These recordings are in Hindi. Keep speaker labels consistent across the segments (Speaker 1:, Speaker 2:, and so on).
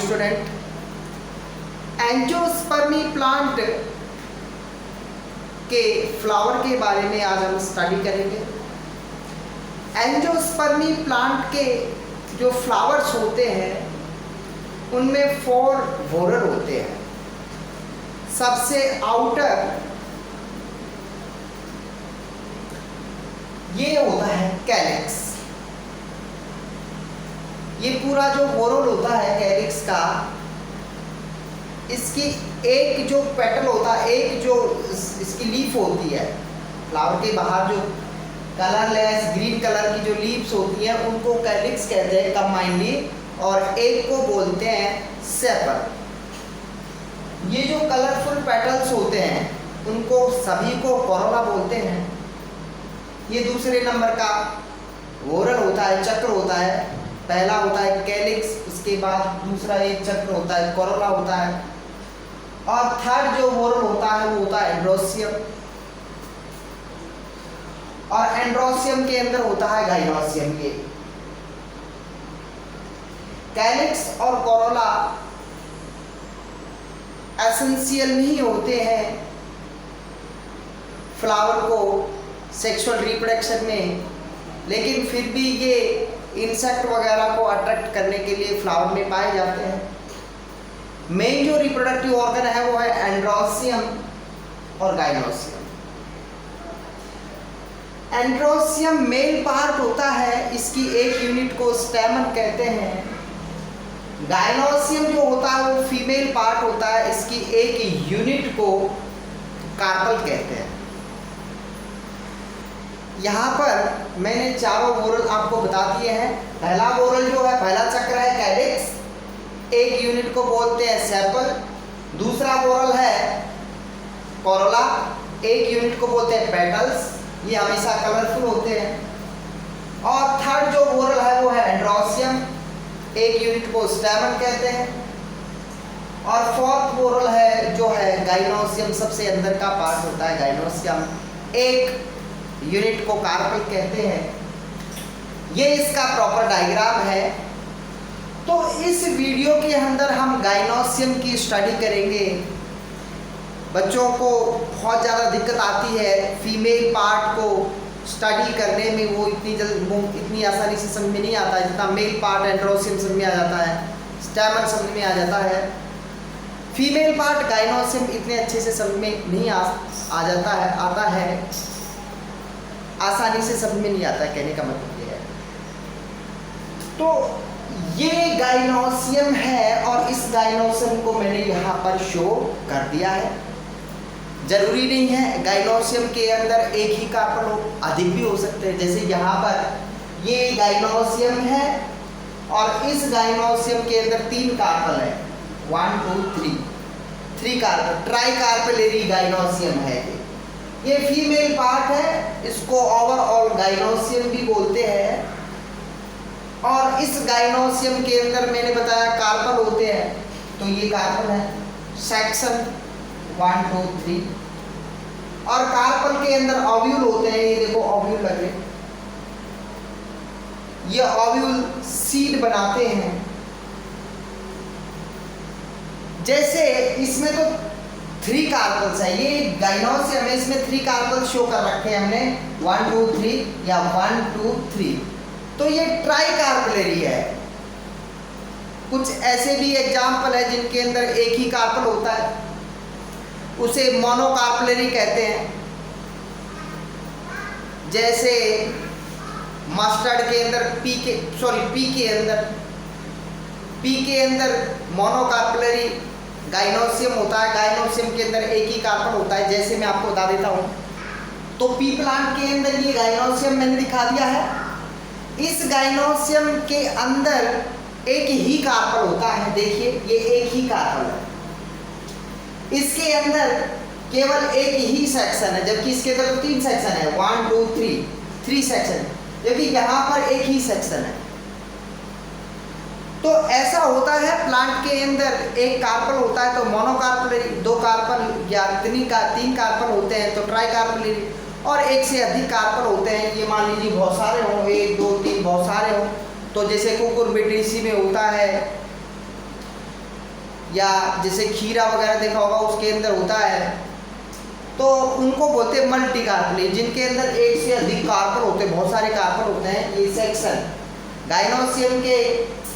Speaker 1: स्टूडेंट, एंजियोस्पर्मी प्लांट के फ्लावर के बारे में आज हम स्टडी करेंगे। एंजियोस्पर्मी प्लांट के जो फ्लावर्स होते हैं उनमें 4 वोरल होते हैं। सबसे आउटर ये होता है कैलिक्स। ये पूरा जो वोरल होता है कैलिक्स का, इसकी एक जो पेटल होता है, एक जो इसकी लीफ होती है, फ्लावर के बाहर जो कलरलेस ग्रीन कलर की जो लीव्स होती हैं उनको कैलिक्स कहते हैं कंबाइनली, और एक को बोलते हैं सेपल। ये जो कलरफुल पेटल्स होते हैं उनको सभी को कोरोला बोलते हैं। ये दूसरे नंबर का वोरल होता है, चक्र होता है। पहला होता है कैलिक्स, उसके बाद दूसरा एक चक्र होता है, कोरोला होता है, और थर्ड जो वोरल होता है वो होता है एंड्रोसियम, और एंड्रोसियम के अंदर होता है गाइनोसियम। ये कैलिक्स और कोरोला एसेंशियल नहीं होते हैं फ्लावर को सेक्सुअल रिप्रोडक्शन में, लेकिन फिर भी ये इंसेक्ट वगैरह को अट्रैक्ट करने के लिए फ्लावर में पाए जाते हैं। मेन जो रिप्रोडक्टिव ऑर्गन है वो है एंड्रोसियम और गाइनोसियम। एंड्रोसियम मेल पार्ट होता है, इसकी एक यूनिट को स्टैमन कहते हैं। गाइनोसियम जो होता है वो फीमेल पार्ट होता है, इसकी एक यूनिट को कार्पल कहते हैं। यहाँ पर मैंने चारों वोरल आपको बता दिए हैं। पहला वोरल जो है, पहला चक्र है कैलिक्स, एक यूनिट को बोलते हैं सेपल। दूसरा वोरल है कोरोला, एक यूनिट को बोलते हैं पेटल्स, ये हमेशा कलरफुल होते हैं। और थर्ड जो वोरल है वो है एंड्रोसियम, एक यूनिट को स्टैमन कहते हैं। और फोर्थ वोरल है जो है गाइनोसियम, सबसे अंदर का पार्ट होता है गाइनोसियम, एक यूनिट को कार्पल कहते हैं। ये इसका प्रॉपर डायग्राम है। तो इस वीडियो के अंदर हम गाइनोसियम की स्टडी करेंगे। बच्चों को बहुत ज़्यादा दिक्कत आती है फीमेल पार्ट को स्टडी करने में, वो इतनी आसानी से समझ में नहीं आता है जितना मेल पार्ट एंड्रोसियम समझ में आ जाता है, स्टैमन समझ में आ जाता है। फीमेल पार्ट गाइनोसियम इतने अच्छे से समझ में नहीं आ जाता है, आता है आसानी से समझ में नहीं आता है, कहने का मतलब ये है। तो ये गाइनोसियम है और इस गाइनोसियम को मैंने यहाँ पर शो कर दिया है। जरूरी नहीं है गाइनोसियम के अंदर एक ही कार्पल हो, अधिक भी हो सकते हैं। जैसे यहाँ पर ये गाइनोसियम है और इस गाइनोसियम के अंदर 3 कार्पल है, 1 2 3 कार्पल, ट्राई कार्पेलरी गाइनोसियम है। ये फीमेल पार्ट है, इसको ओवरऑल गाइनोसियम भी बोलते हैं। और इस गाइनोसियम के अंदर मैंने बताया कार्पल होते हैं, तो ये कार्पल है सेक्शन 1 2 3। और कार्पल के अंदर ओव्यूल होते हैं, ये देखो ओव्यूल लगे, ये ओव्यूल सीड बनाते हैं। जैसे इसमें तो 3 कार्पल्स है, ये गाइनोसियम है, इसमें 3 कार्पल्स शो कर रखे हैं हमने, 1 2 3 या 1 2 3। तो ये ट्राई कार्पेलरी है। कुछ ऐसे भी एग्जाम्पल है जिनके अंदर एक ही कार्पल होता है, उसे मोनोकार्पेलरी कहते हैं। जैसे मस्टर्ड के अंदर पी के अंदर मोनोकार्पेलरी गाइनोसियम होता है, गाइनोसियम के अंदर एक ही कार्पल होता है। जैसे मैं आपको बता देता हूँ, तो पी प्लांट के अंदर ये गाइनोसियम मैंने दिखा दिया है। इस गाइनोसियम के अंदर एक ही कार्पल होता है, देखिए ये एक ही कार्पल है। इसके अंदर केवल एक ही सेक्शन है, जबकि इसके अंदर 3 सेक्शन है, 1 2 3 सेक्शन, जबकि यहाँ पर एक ही सेक्शन है। तो ऐसा होता है प्लांट के अंदर एक कार्पल होता है तो मोनोकार्पेलरी, 2 कार्पल या 3 कार्पल होते हैं तो ट्राई कार्पेलरी, और एक से अधिक कार्पल होते हैं। ये मान लीजिए बहुत सारे हों, 1 2 3 बहुत सारे हों, तो जैसे कुकुरबिटेसी में होता है या जैसे खीरा वगैरह देखा होगा उसके अंदर होता है, तो उनको बोलते हैं मल्टी कार्पल, जिनके अंदर एक से अधिक कार्पल होते हैं, बहुत सारे कार्पल होते हैं। ये सेक्शन गाइनोसियम के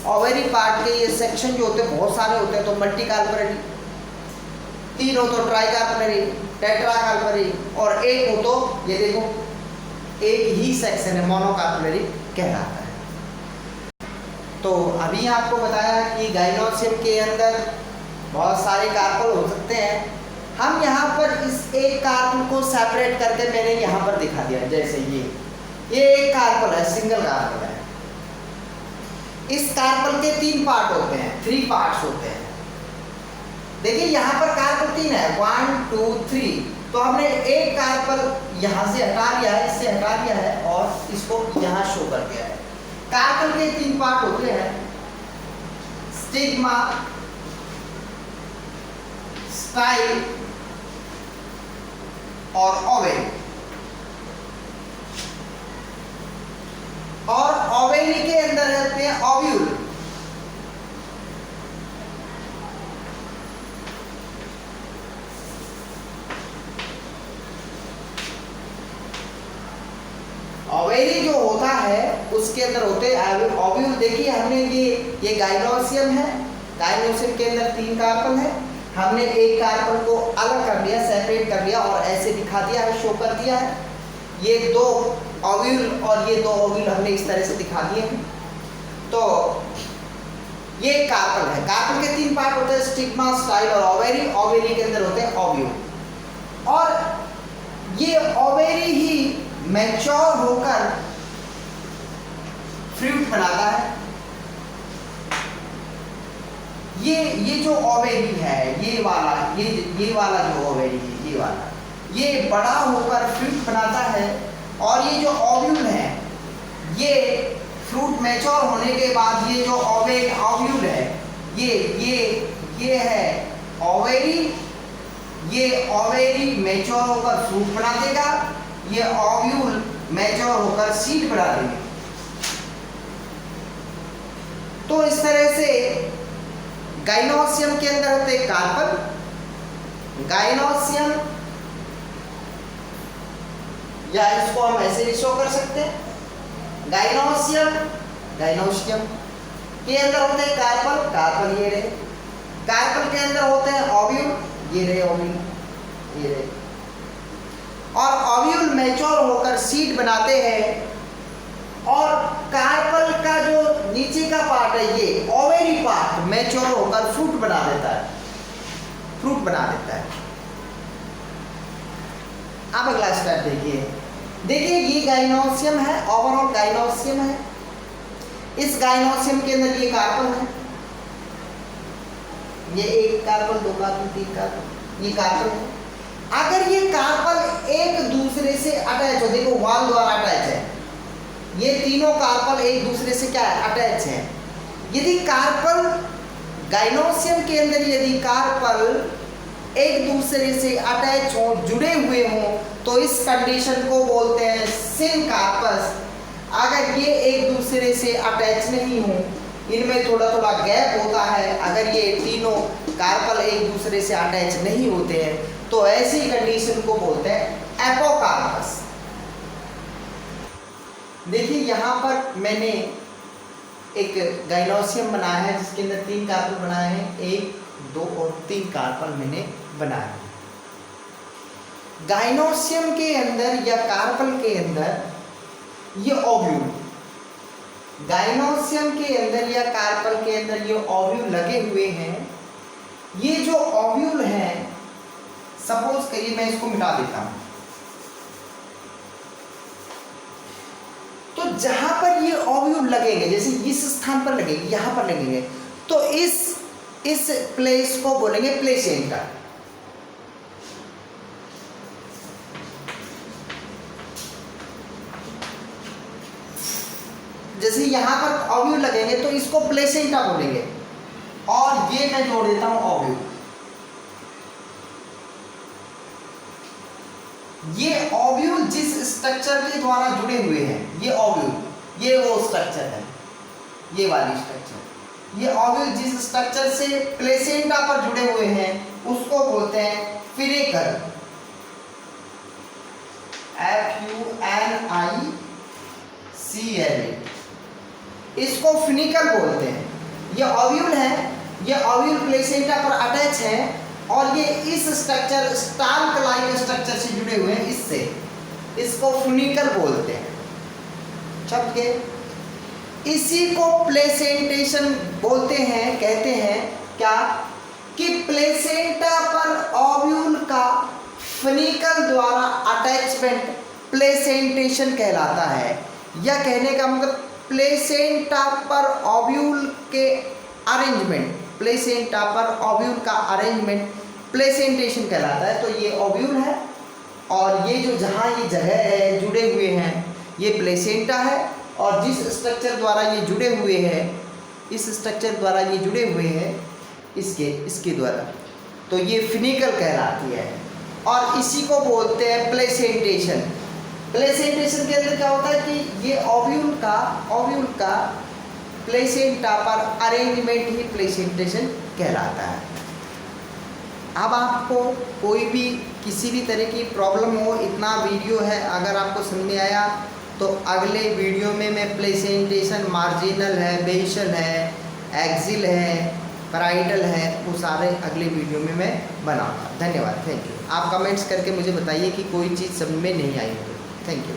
Speaker 1: ओवरी पार्ट के ये सेक्शन जो होते हैं बहुत सारे होते हैं, तो मल्टी कार्पल, तीन हो तो ट्राई कार्पलरी, टेट्रा कार्पलरी, और एक हो तो ये देखो एक ही सेक्शन है, मोनो कार्पलरी कहलाता है। तो अभी आपको बताया कि गाइनोसियम के अंदर बहुत सारे कार्पल हो सकते हैं। हम यहाँ पर इस एक कार्पल को सेपरेट करके मैंने यहाँ पर दिखा दिया, जैसे ये एक कार्पल है, सिंगल कार्पल है। इस कार्पल के 3 पार्ट होते हैं, 3 पार्ट्स होते हैं। देखिए यहाँ पर कार्पल 3 है, 1 2 3, तो हमने एक कार्पल यहाँ से हटा लिया है, इससे हटा लिया है और इसको यहाँ शो कर दिया है। कार्पल के 3 पार्ट होते हैं, स्टिग्मा, स्टाइल और ओवेल। और ओवेली के अंदर रहते हैं ओव्यूल। ओवेली जो होता है उसके अंदर होते हैं ओव्यूल। देखिए हमने ये गाइनोसियम है, गाइनोसियम के अंदर 3 कार्पल है, हमने एक कार्पल को अलग कर दिया, सेपरेट कर दिया और ऐसे दिखा दिया है, शो कर दिया है। ये 2 ओव्यूल और ये 2 ओव्यूल हमने इस तरह से दिखा दिए हैं। तो ये कार्पल है, कार्पल के 3 पार्ट होते हैं, स्टिग्मा, स्टाइल और ओवेरी। ओवेरी के अंदर होते हैं ओव्यूल, और ये ओवेरी ही मैच्योर होकर फ्रूट बनाता है। ये जो ओवेरी है, ये वाला जो ओवेरी है, ये बड़ा होकर फ्रूट बनाता है। और ये जो ओव्यूल है, ये फ्रूट मैच्योर होने के बाद ये जो ओव्यूल है, ये है ओवेरी। ये ओवेरी मैच्योर होकर फ्रूट बना देगा, ये ओव्यूल मैच्योर होकर सीड बना देंगे। तो इस तरह से गाइनोसियम के अंदर होते हैं गाइनोसियम, या इसको हम ऐसे भी शो कर सकते हैं, गाइनोसियम के अंदर होते हैं कार्पल, ये रहे। कार्पल के अंदर होते हैं ओव्यूल, ये रहे। और ओव्यूल मैच्योर होकर सीड बनाते हैं, और कार्पल का जो नीचे का पार्ट है, ये ओवेरी पार्ट मैच्योर होकर फ्रूट बना देता है। अब अगला स्टेप देखिए ये गाइनोसियम है, ओवरऑल गाइनोसियम है। इस गाइनोसियम के अंदर ये कार्पल है, ये 1 कार्पल, 2 कार्पल, 3 कार्पल, ये कार्पल है। अगर ये कार्पल एक दूसरे से अटैच हो, देखो वॉल द्वारा अटैच है, ये तीनों कार्पल एक दूसरे से क्या है, अटैच है। यदि कार्पल गाइनोसियम के अंदर यदि कार्पल एक दूसरे से अटैच हो, जुड़े हुए हों, तो इस कंडीशन को बोलते हैं सिनकार्पस। अगर ये एक दूसरे से अटैच नहीं हो, इनमें थोड़ा थोड़ा गैप होता है, अगर ये तीनों कार्पल एक दूसरे से अटैच नहीं होते हैं, तो ऐसी कंडीशन को बोलते हैं एपोकार्पस। देखिए यहाँ पर मैंने एक गाइनोसियम बनाया है जिसके अंदर 3 कार्पल बनाए हैं, 1 2 और 3 कार्पल मैंने बनाए हैं। गाइनोसियम के अंदर या कार्पल के अंदर ये ओव्यूल, गाइनोसियम के अंदर या कार्पल के अंदर ये ओव्यूल लगे हुए हैं। ये जो ओव्यूल हैं, सपोज करिए मैं इसको मिटा देता हूं, तो जहां पर ये ओव्यूल लगेंगे, जैसे इस स्थान पर लगेंगे, यहां पर लगेंगे, तो इस प्लेस को बोलेंगे प्लेसेंटा। जैसे यहां पर ओव्यूल लगेंगे तो इसको प्लेसेंटा बोलेंगे, और ये मैं जोड़ देता हूं ओव्यूल। ये ओव्यूल जिस स्ट्रक्चर के द्वारा जुड़े हुए हैं, ये ओव्यूल, ये वो स्ट्रक्चर है, ये वाली स्ट्रक्चर। ये ओव्यूल जिस स्ट्रक्चर से प्लेसेंटा पर जुड़े हुए हैं उसको बोलते हैं फिनिकल, FUNICL, इसको फिनिकल बोलते हैं। ये ओव्यूल है, ये ओव्यूल प्लेसेंटा पर अटैच है और ये इस स्ट्रक्चर स्टाल्क लाइक स्ट्रक्चर से जुड़े हुए हैं, इससे इसको फिनिकल बोलते हैं। समझ गए? इसी को प्लेसेंटेशन बोलते हैं, कहते हैं क्या कि प्लेसेंटा पर ओव्यूल का फिनिकल द्वारा अटैचमेंट प्लेसेंटेशन कहलाता है। या कहने का मतलब प्लेसेंटा पर ओव्यूल के अरेंजमेंट, प्लेसेंटा पर ओव्यूल का अरेंजमेंट प्लेसेंटेशन कहलाता है। तो ये ओव्यूल है और ये जो जहाँ ये जगह है जुड़े हुए हैं ये प्लेसेंटा है और जिस स्ट्रक्चर द्वारा ये जुड़े हुए हैं, इस स्ट्रक्चर द्वारा ये जुड़े हुए हैं इसके द्वारा, तो ये फिनिकल कहलाती है और इसी को बोलते हैं प्लेसेंटेशन। प्लेसेंटेशन के अंदर क्या होता है कि ये ओव्यूल का प्लेसेंटा पर अरेंजमेंट ही प्लेसेंटेशन कहलाता है। अब आपको कोई भी किसी भी तरह की प्रॉब्लम हो, इतना वीडियो है, अगर आपको समझ में आया तो अगले वीडियो में मैं प्लेसेंटेशन मार्जिनल है, बेसल है, एक्सिल है, पैराइटल है, वो सारे अगले वीडियो में मैं बनाऊंगा। धन्यवाद, थैंक यू। आप कमेंट्स करके मुझे बताइए कि कोई चीज़ समझ में नहीं आई हो। Thank you.